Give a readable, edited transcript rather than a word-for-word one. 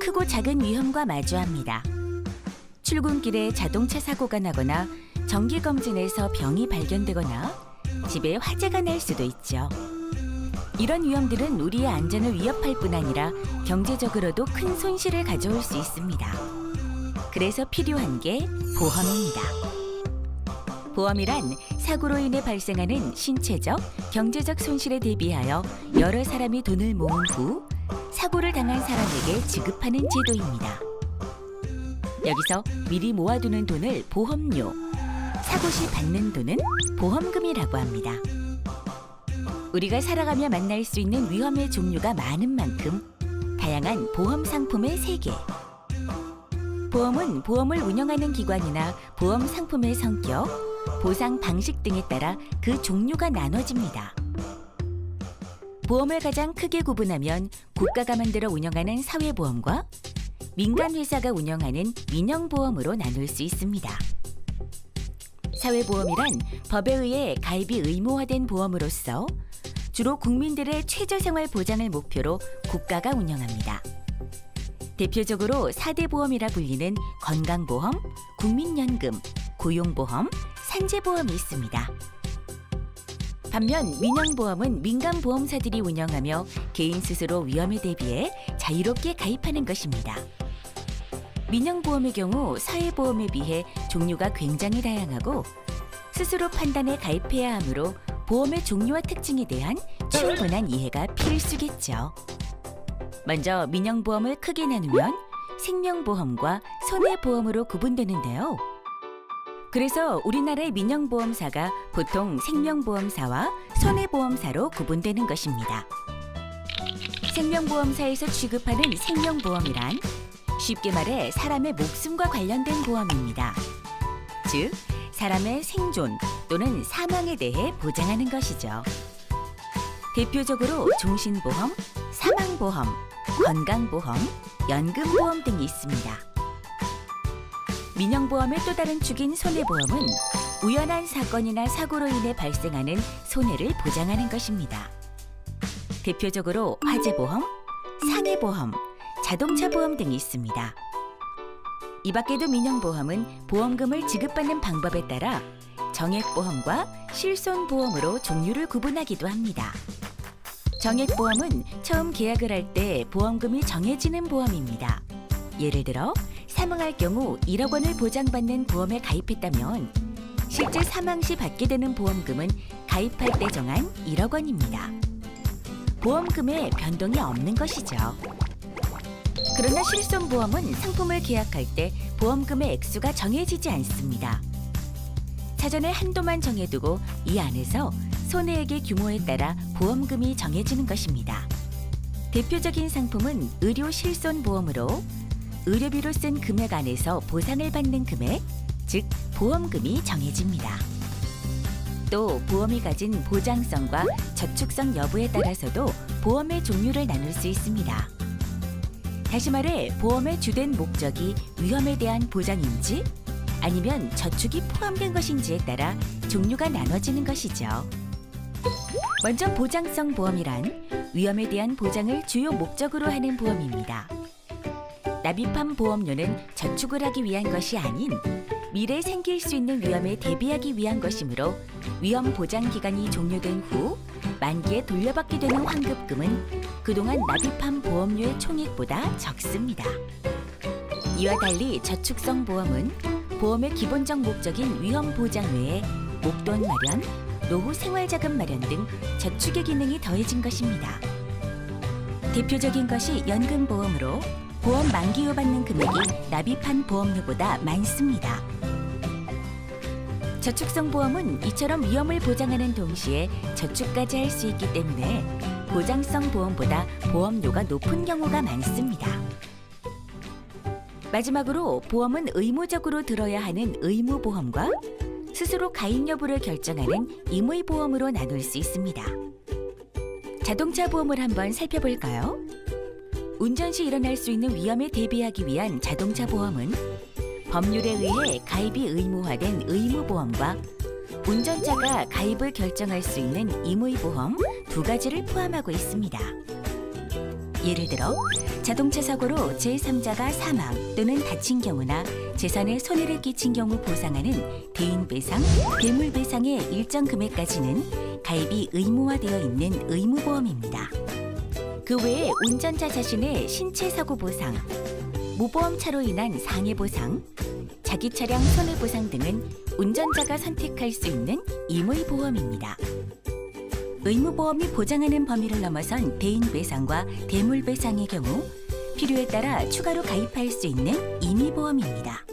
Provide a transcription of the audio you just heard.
크고 작은 위험과 마주합니다. 출근길에 자동차 사고가 나거나 정기검진에서 병이 발견되거나 집에 화재가 날 수도 있죠. 이런 위험들은 우리의 안전을 위협할 뿐 아니라 경제적으로도 큰 손실을 가져올 수 있습니다. 그래서 필요한 게 보험입니다. 보험이란 사고로 인해 발생하는 신체적, 경제적 손실에 대비하여 여러 사람이 돈을 모은 후 사고를 당한 사람에게 지급하는 제도입니다. 여기서 미리 모아두는 돈을 보험료, 사고 시 받는 돈은 보험금이라고 합니다. 우리가 살아가며 만날 수 있는 위험의 종류가 많은 만큼 다양한 보험 상품의 세계. 보험은 보험을 운영하는 기관이나 보험 상품의 성격, 보상 방식 등에 따라 그 종류가 나눠집니다. 보험을 가장 크게 구분하면 국가가 만들어 운영하는 사회보험과 민간 회사가 운영하는 민영보험으로 나눌 수 있습니다. 사회보험이란 법에 의해 가입이 의무화된 보험으로서 주로 국민들의 최저생활 보장을 목표로 국가가 운영합니다. 대표적으로 4대 보험이라 불리는 건강보험, 국민연금, 고용보험, 산재보험이 있습니다. 반면 민영보험은 민간 보험사들이 운영하며 개인 스스로 위험에 대비해 자유롭게 가입하는 것입니다. 민영보험의 경우 사회보험에 비해 종류가 굉장히 다양하고 스스로 판단해 가입해야 하므로 보험의 종류와 특징에 대한 충분한 이해가 필수겠죠. 먼저 민영보험을 크게 나누면 생명보험과 손해보험으로 구분되는데요. 그래서 우리나라의 민영보험사가 보통 생명보험사와 손해보험사로 구분되는 것입니다. 생명보험사에서 취급하는 생명보험이란 쉽게 말해 사람의 목숨과 관련된 보험입니다. 즉, 사람의 생존 또는 사망에 대해 보장하는 것이죠. 대표적으로 종신보험, 사망보험, 건강보험, 연금보험 등이 있습니다. 민영보험의 또 다른 축인 손해보험은 우연한 사건이나 사고로 인해 발생하는 손해를 보장하는 것입니다. 대표적으로 화재보험, 상해보험, 자동차보험 등이 있습니다. 이 밖에도 민영보험은 보험금을 지급받는 방법에 따라 정액보험과 실손보험으로 종류를 구분하기도 합니다. 정액보험은 처음 계약을 할 때 보험금이 정해지는 보험입니다. 예를 들어 사망할 경우 1억 원을 보장받는 보험에 가입했다면 실제 사망 시 받게 되는 보험금은 가입할 때 정한 1억 원입니다. 보험금에 변동이 없는 것이죠. 그러나 실손보험은 상품을 계약할 때 보험금의 액수가 정해지지 않습니다. 사전에 한도만 정해두고 이 안에서 손해액의 규모에 따라 보험금이 정해지는 것입니다. 대표적인 상품은 의료 실손보험으로 의료비로 쓴 금액 안에서 보상을 받는 금액, 즉 보험금이 정해집니다. 또 보험이 가진 보장성과 저축성 여부에 따라서도 보험의 종류를 나눌 수 있습니다. 다시 말해 보험의 주된 목적이 위험에 대한 보장인지 아니면 저축이 포함된 것인지에 따라 종류가 나눠지는 것이죠. 먼저 보장성 보험이란 위험에 대한 보장을 주요 목적으로 하는 보험입니다. 납입한 보험료는 저축을 하기 위한 것이 아닌 미래에 생길 수 있는 위험에 대비하기 위한 것이므로 위험 보장 기간이 종료된 후 만기에 돌려받게 되는 환급금은 그동안 납입한 보험료의 총액보다 적습니다. 이와 달리 저축성 보험은 보험의 기본적 목적인 위험 보장 외에 목돈 마련, 노후 생활자금 마련 등 저축의 기능이 더해진 것입니다. 대표적인 것이 연금보험으로 보험 만기 후 받는 금액이 납입한 보험료보다 많습니다. 저축성 보험은 이처럼 위험을 보장하는 동시에 저축까지 할 수 있기 때문에 보장성 보험보다 보험료가 높은 경우가 많습니다. 마지막으로 보험은 의무적으로 들어야 하는 의무보험과 스스로 가입 여부를 결정하는 임의보험으로 나눌 수 있습니다. 자동차 보험을 한번 살펴볼까요? 운전 시 일어날 수 있는 위험에 대비하기 위한 자동차 보험은 법률에 의해 가입이 의무화된 의무보험과 운전자가 가입을 결정할 수 있는 임의보험 두 가지를 포함하고 있습니다. 예를 들어 자동차 사고로 제3자가 사망 또는 다친 경우나 재산에 손해를 끼친 경우 보상하는 대인배상, 대물배상의 일정 금액까지는 가입이 의무화되어 있는 의무보험입니다. 그 외에 운전자 자신의 신체 사고 보상, 무보험차로 인한 상해보상, 자기 차량 손해보상 등은 운전자가 선택할 수 있는 임의보험입니다. 의무보험이 보장하는 범위를 넘어선 대인배상과 대물배상의 경우 필요에 따라 추가로 가입할 수 있는 임의보험입니다.